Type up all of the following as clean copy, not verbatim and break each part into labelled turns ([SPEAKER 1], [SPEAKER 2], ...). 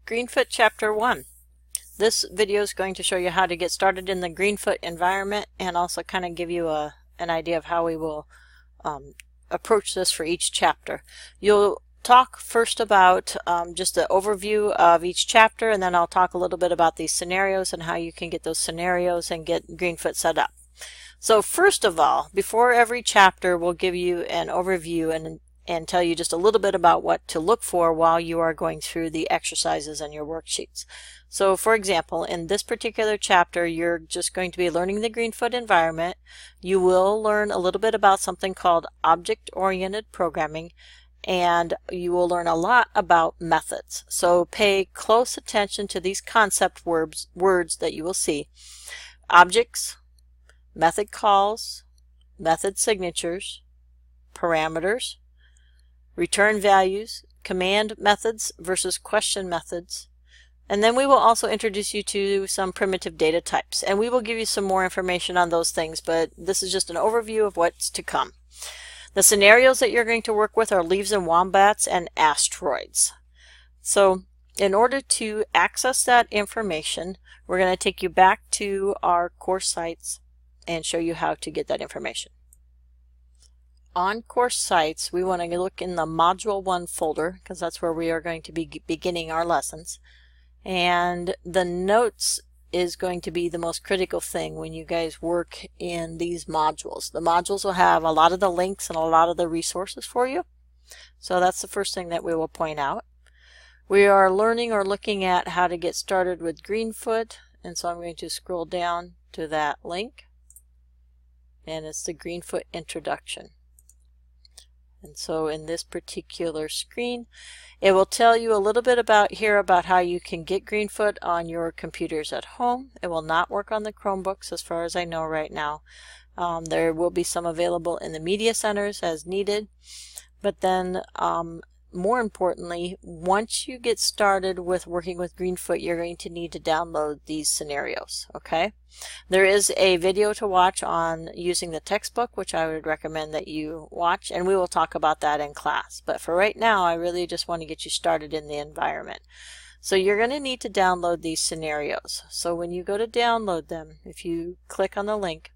[SPEAKER 1] Greenfoot Chapter 1. This video is going to show you how to get started in the Greenfoot environment and also kind of give you an idea of how we will approach this for each chapter. You'll talk first about just the overview of each chapter, and then I'll talk a little bit about these scenarios and how you can get those scenarios and get Greenfoot set up. So first of all, before every chapter, we'll give you an overview and tell you just a little bit about what to look for while you are going through the exercises and your worksheets. So for example, in this particular chapter, you're just going to be learning the Greenfoot environment. You will learn a little bit about something called object-oriented programming, and you will learn a lot about methods. So pay close attention to these concept words that you will see. Objects, method calls, method signatures, parameters, return values, command methods versus question methods, and then we will also introduce you to some primitive data types, and we will give you some more information on those things, but this is just an overview of what's to come. The scenarios that you're going to work with are leaves and wombats and asteroids. So in order to access that information, we're going to take you back to our course sites and show you how to get that information. On course sites, we want to look in the Module 1 folder because that's where we are going to be beginning our lessons. And the notes is going to be the most critical thing when you guys work in these modules. The modules will have a lot of the links and a lot of the resources for you. So that's the first thing that we will point out. We are learning or looking at how to get started with Greenfoot, and so I'm going to scroll down to that link, and it's the Greenfoot introduction. And so in this particular screen, it will tell you a little bit about how you can get Greenfoot on your computers at home. It will not work on the Chromebooks as far as I know right now. There will be some available in the media centers as needed. But then more importantly, once you get started with working with Greenfoot, you're going to need to download these scenarios, okay? There is a video to watch on using the textbook, which I would recommend that you watch, and we will talk about that in class. But for right now, I really just want to get you started in the environment. So you're going to need to download these scenarios. So when you go to download them, if you click on the link,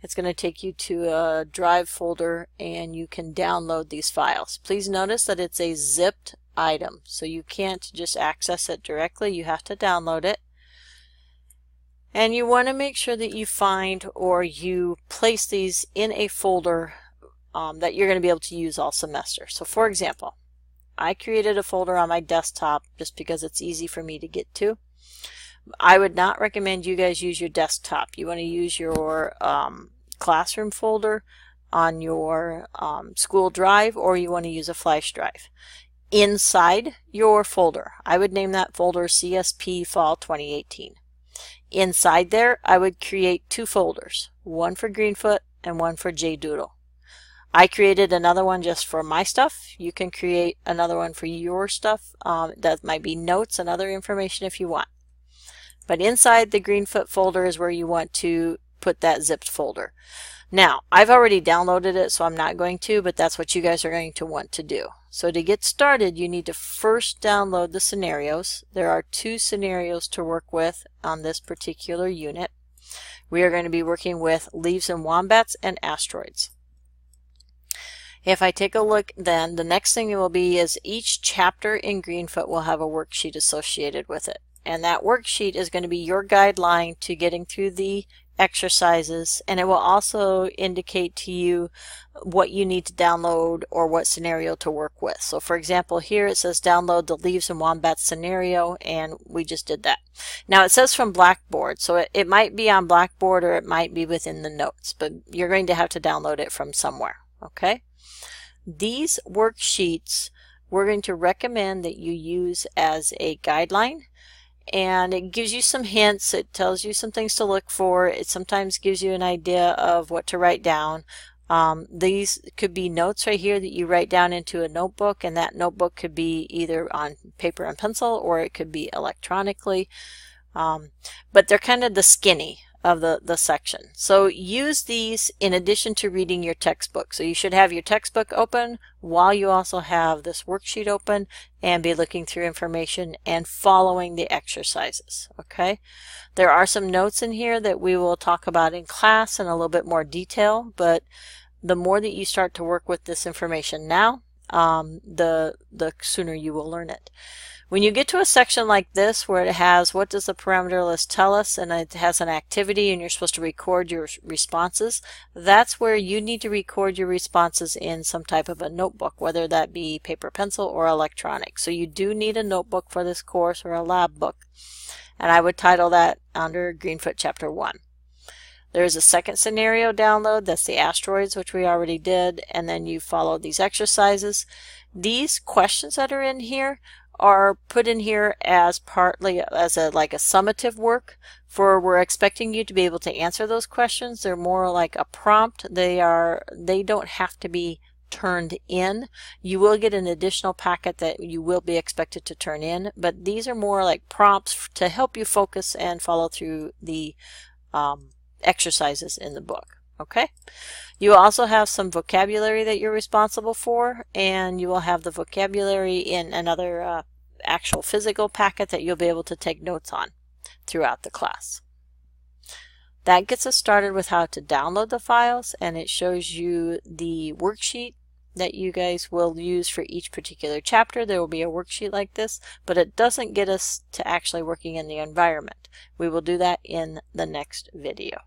[SPEAKER 1] it's going to take you to a Drive folder and you can download these files. Please notice that it's a zipped item, so you can't just access it directly. You have to download it. And you want to make sure that you find or you place these in a folder that you're going to be able to use all semester. So for example, I created a folder on my desktop just because it's easy for me to get to. I would not recommend you guys use your desktop. You want to use your classroom folder on your school drive, or you want to use a flash drive. Inside your folder, I would name that folder CSP Fall 2018. Inside there, I would create two folders, one for Greenfoot and one for JDoodle. I created another one just for my stuff. You can create another one for your stuff. That might be notes and other information if you want. But inside the Greenfoot folder is where you want to put that zipped folder. Now, I've already downloaded it, so I'm not going to, but that's what you guys are going to want to do. So to get started, you need to first download the scenarios. There are two scenarios to work with on this particular unit. We are going to be working with leaves and wombats and asteroids. If I take a look, then the next thing it will be is each chapter in Greenfoot will have a worksheet associated with it. And that worksheet is going to be your guideline to getting through the exercises, and it will also indicate to you what you need to download or what scenario to work with. So for example, here it says download the leaves and wombats scenario, and we just did that. Now it says from Blackboard, so it might be on Blackboard or it might be within the notes, but you're going to have to download it from somewhere, okay? These worksheets we're going to recommend that you use as a guideline. And it gives you some hints, it tells you some things to look for, it sometimes gives you an idea of what to write down. These could be notes right here that you write down into a notebook, and that notebook could be either on paper and pencil or it could be electronically. But they're kind of the skinny. of the section. So use these in addition to reading your textbook. So you should have your textbook open while you also have this worksheet open and be looking through information and following the exercises. Okay, there are some notes in here that we will talk about in class in a little bit more detail, but the more that you start to work with this information now, the sooner you will learn it. When you get to a section like this where it has what does the parameter list tell us, and it has an activity and you're supposed to record your responses, that's where you need to record your responses in some type of a notebook, whether that be paper, pencil, or electronic. So you do need a notebook for this course or a lab book, and I would title that under Greenfoot Chapter 1. There is a second scenario download, that's the asteroids, which we already did, and then you follow these exercises. These questions that are in here are put in here as partly as like a summative work, for we're expecting you to be able to answer those questions. They're more like a prompt. They don't have to be turned in. You will get an additional packet that you will be expected to turn in, but these are more like prompts to help you focus and follow through the exercises in the book. Okay, you also have some vocabulary that you're responsible for, and you will have the vocabulary in another actual physical packet that you'll be able to take notes on throughout the class. That gets us started with how to download the files, and it shows you the worksheet that you guys will use for each particular chapter. There will be a worksheet like this, but it doesn't get us to actually working in the environment. We will do that in the next video.